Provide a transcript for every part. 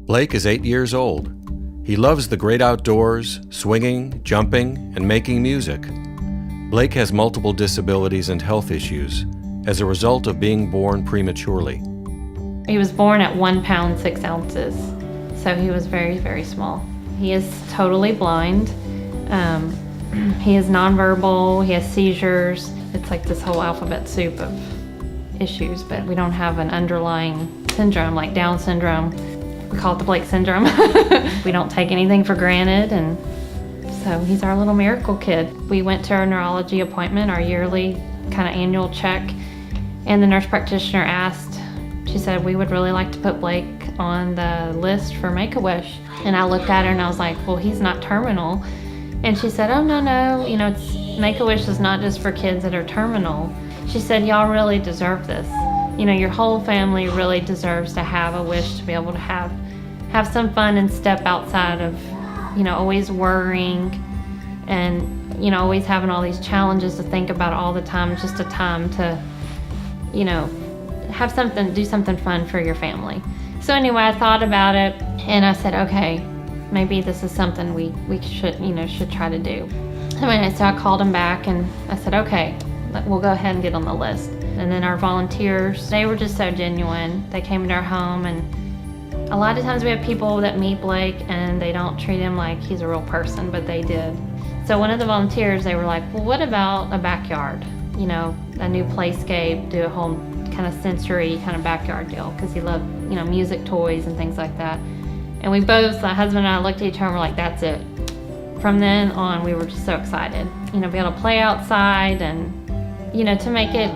Blake is 8 years old. He loves the great outdoors, swinging, jumping, and making music. Blake has multiple disabilities and health issues as a result of being born prematurely. He was born at 1 pound 6 ounces, so he was very, very small. He is totally blind. He is nonverbal, he has seizures. It's like this whole alphabet soup of issues, but we don't have an underlying syndrome like Down syndrome. We call it the Blake syndrome. We don't take anything for granted, and so he's our little miracle kid. We went to our neurology appointment, our yearly kind of annual check, and the nurse practitioner asked, she said, we would really like to put Blake on the list for Make-A-Wish. And I looked at her and I was like, well, he's not terminal. And she said, oh, no, it's Make-A-Wish is not just for kids that are terminal. She said, y'all really deserve this. Your whole family really deserves to have a wish to be able to have some fun and step outside of, always worrying and, always having all these challenges to think about all the time. It's just a time to, do something fun for your family. So anyway, I thought about it and I said, okay, maybe this is something we should try to do. So I called him back and I said, okay, we'll go ahead and get on the list. And then our volunteers, they were just so genuine. They came into our home, and a lot of times we have people that meet Blake and they don't treat him like he's a real person, but they did. So one of the volunteers, they were like, well, what about a backyard? A new playscape, do a whole kind of sensory kind of backyard deal, because he loved, music toys and things like that. And we both, my husband and I, looked at each other and were like, that's it. From then on, we were just so excited, be able to play outside and, to make it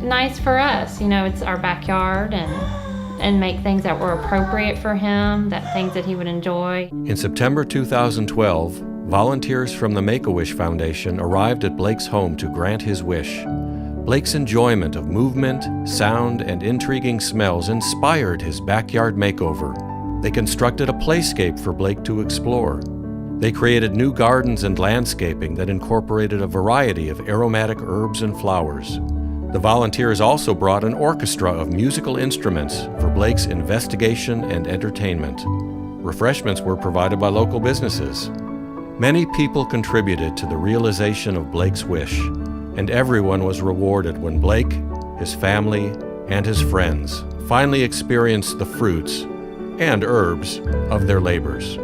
nice for us. It's our backyard, and make things that were appropriate for him, things that he would enjoy. In September 2012, volunteers from the Make-A-Wish Foundation arrived at Blake's home to grant his wish. Blake's enjoyment of movement, sound, and intriguing smells inspired his backyard makeover. They constructed a playscape for Blake to explore. They created new gardens and landscaping that incorporated a variety of aromatic herbs and flowers. The volunteers also brought an orchestra of musical instruments for Blake's investigation and entertainment. Refreshments were provided by local businesses. Many people contributed to the realization of Blake's wish, and everyone was rewarded when Blake, his family, and his friends finally experienced the fruits and herbs of their labors.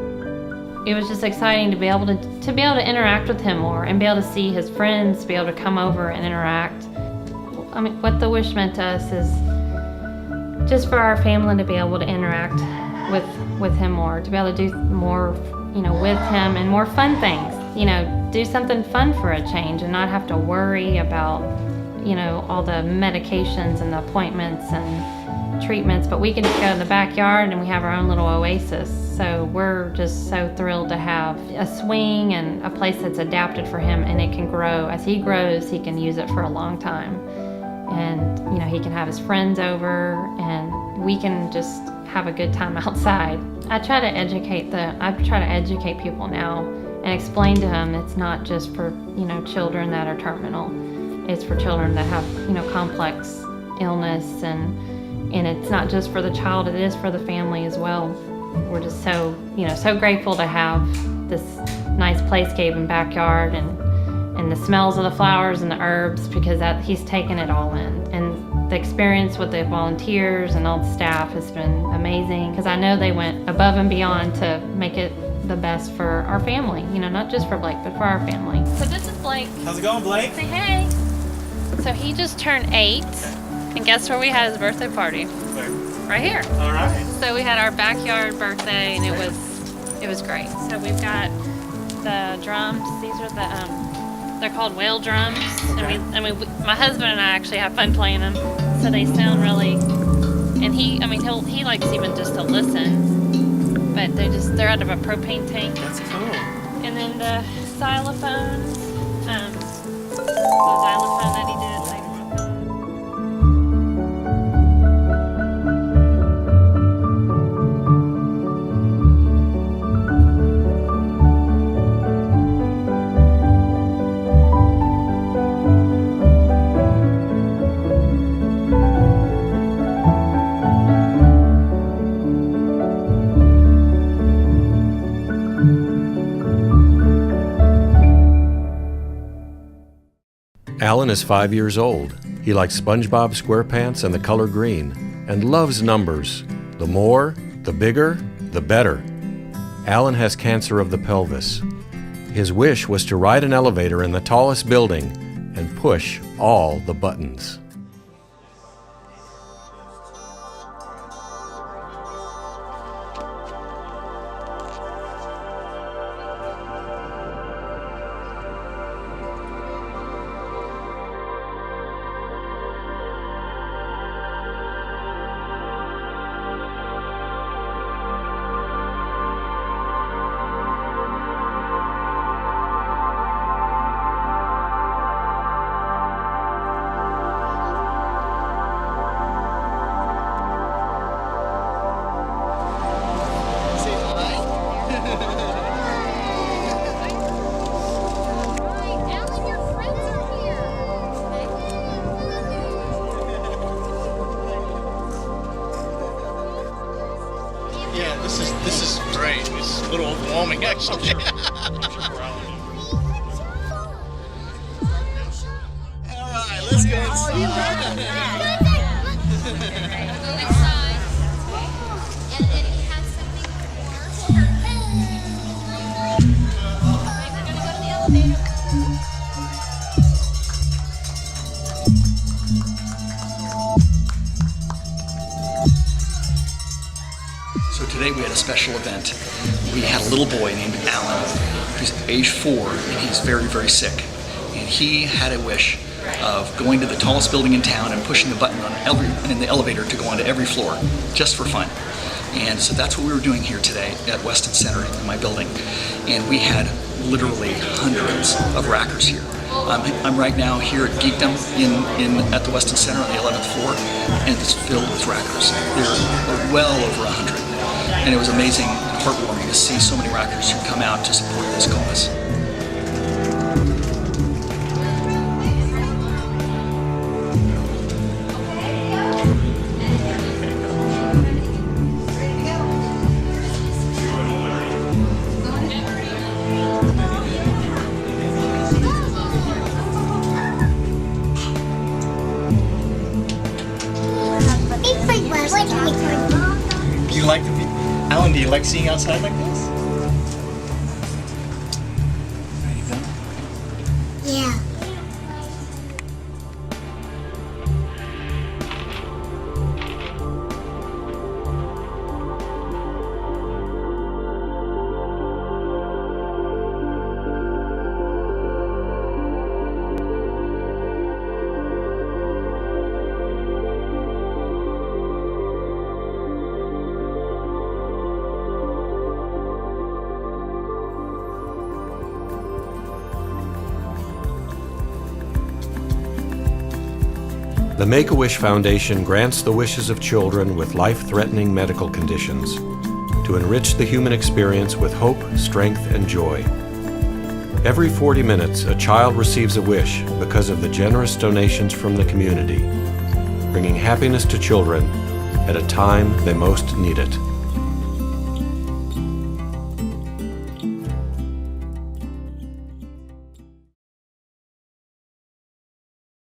It was just exciting to be able to interact with him more and be able to see his friends, be able to come over and interact. What the wish meant to us is just for our family to be able to interact with him more, to be able to do more, with him, and more fun things. Do something fun for a change and not have to worry about, all the medications and the appointments and treatments. But we can just go in the backyard and we have our own little oasis. So we're just so thrilled to have a swing and a place that's adapted for him, and it can grow. As he grows, he can use it for a long time. And, he can have his friends over, and we can just have a good time outside. I try to educate people now and explain to them it's not just for, children that are terminal. It's for children that have, complex illness, and it's not just for the child, it is for the family as well. We're just so, so grateful to have this nice playscape and backyard, and the smells of the flowers and the herbs, because he's taken it all in. And the experience with the volunteers and all the staff has been amazing, because I know they went above and beyond to make it the best for our family, not just for Blake, but for our family. So this is Blake. How's it going, Blake? Say hey. So he just turned 8, and guess where we had his birthday party? Where? Right here. All right. So we had our backyard birthday, and it was great. So we've got the drums. These are they're called whale drums, Okay. and my husband and I actually have fun playing them. So they sound really, and he likes even just to listen, but they're out of a propane tank. That's cool. And then the xylophones, the xylophone that he did. Alan is 5 years old. He likes SpongeBob SquarePants and the color green, and loves numbers. The more, the bigger, the better. Alan has cancer of the pelvis. His wish was to ride an elevator in the tallest building and push all the buttons. Yeah, this is great. It's a little overwhelming actually. Alright, let's go inside. So today we had a special event. We had a little boy named Alan, who's age 4, and he's very, very sick. And he had a wish of going to the tallest building in town and pushing the button in the elevator to go onto every floor, just for fun. And so that's what we were doing here today at Weston Center in my building. And we had literally hundreds of rackers here. I'm right now here at Geekdom at the Weston Center on the 11th floor, and it's filled with rackers. There are well over 100. And it was amazing and heartwarming to see so many rackers who come out to support this cause. You like the Alan, do you like seeing outside like this? Ready to go? Yeah. The Make-A-Wish Foundation grants the wishes of children with life-threatening medical conditions to enrich the human experience with hope, strength, and joy. Every 40 minutes, a child receives a wish because of the generous donations from the community, bringing happiness to children at a time they most need it.